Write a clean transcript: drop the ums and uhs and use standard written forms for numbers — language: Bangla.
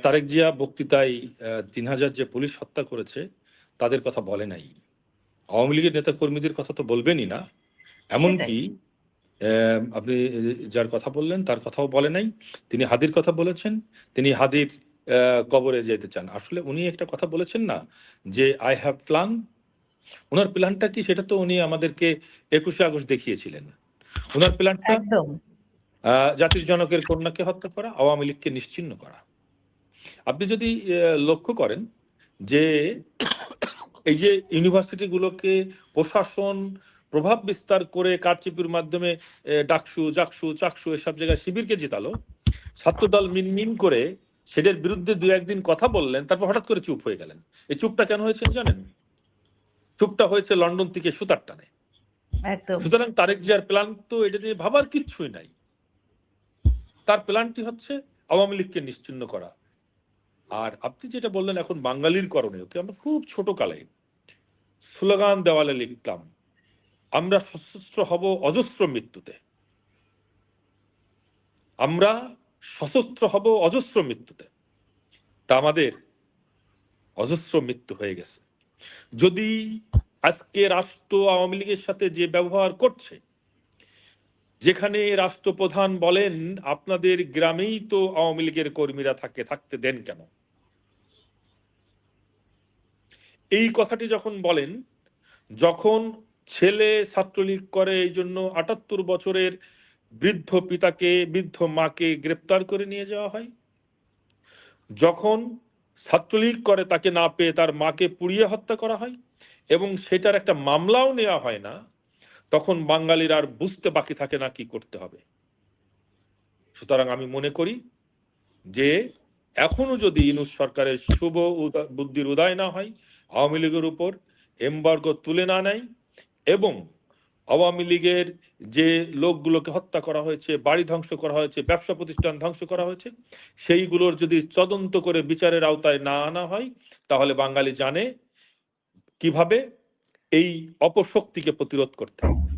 তারেক জিয়া বক্তৃতায় ৩,০০০ যে পুলিশ হত্যা করেছে তাদের কথা বলে নাই। আওয়ামী লীগের নেতা কর্মীদের কথা তো বলবেনই না, এমনকি আপনি যার কথা বললেন তার কথাও বলে নাই। তিনি হাদির কথা বলেছেন, তিনি হাদির কবরে যেতে চান। আসলে উনি একটা কথা বলেছেন না যে আই হ্যাভ প্ল্যান। ওনার প্ল্যানটা কি সেটা তো উনি আমাদেরকে ২১শে আগস্ট দেখিয়েছিলেন। ওনার প্ল্যানটা একদম জাতির জনকের কন্যাকে হত্যা করা, আওয়ামী লীগকে নিশ্চিহ্ন করা। আপনি যদি লক্ষ্য করেন যে এই যে ইউনিভার্সিটিগুলোকে প্রশাসন প্রভাব বিস্তার করে কারচুপির মাধ্যমে ডাকসু জাকসু চাকসু এসব জায়গায় শিবিরকে জিতালো, ছাত্রদল মিনমিন করে সেটার বিরুদ্ধে দু একদিন কথা বললেন, তারপর হঠাৎ করে চুপ হয়ে গেলেন। এই চুপটা কেন হয়েছে জানেন? চুপটা হয়েছে লন্ডন থেকে সুতার টানে। সুতরাং তারেক জিয়ার প্ল্যান তো এটা নিয়ে ভাবার কিচ্ছুই নাই। তার প্ল্যানটি হচ্ছে আওয়ামী লীগকে নিশ্চিহ্ন করা। আর আপনি যেটা বললেন এখন বাঙালির করণীয়, আমরা খুব ছোট কালে স্লোগান দেওয়ালে লিখতাম, আমরা সশস্ত্র হব অজস্র মৃত্যুতে, আমরা সশস্ত্র হব অজস্র মৃত্যুতে। তা আমাদের অজস্র মৃত্যু হয়ে গেছে। যদি আজকে রাষ্ট্র আওয়ামী লীগের সাথে যে ব্যবহার করছে, যেখানে রাষ্ট্রপ্রধান বলেন আপনাদের গ্রামেই তো আওয়ামী লীগের কর্মীরা থাকে, থাকতে দেন কেন, এই কথাটি যখন বলেন, যখন ছেলে ছাত্রলীগ করে এই জন্য ৭৮ বছরের বৃদ্ধ পিতাকে বৃদ্ধ মাকে গ্রেপ্তার করে নিয়ে যাওয়া হয়, যখন ছাত্রলীগ করে তাকে না পেয়ে তার মাকে পুড়িয়ে হত্যা করা হয় এবং সেটার একটা মামলাও নেওয়া হয় না, তখন বাঙালির আর বুঝতে বাকি থাকে না কি করতে হবে। সুতরাং আমি মনে করি যে এখনো যদি ইউনূস সরকারের শুভ বুদ্ধির উদয় না হয়, আওয়ামী লীগের উপর এমবার্গো তুলে না নেয় এবং আওয়ামী লীগের যে লোকগুলোকে হত্যা করা হয়েছে, বাড়ি ধ্বংস করা হয়েছে, ব্যবসা প্রতিষ্ঠান ধ্বংস করা হয়েছে, সেইগুলোর যদি তদন্ত করে বিচারের আওতায় না আনা হয়, তাহলে বাঙালি জানে কিভাবে এই অপশক্তিকে প্রতিরোধ করতে হবে।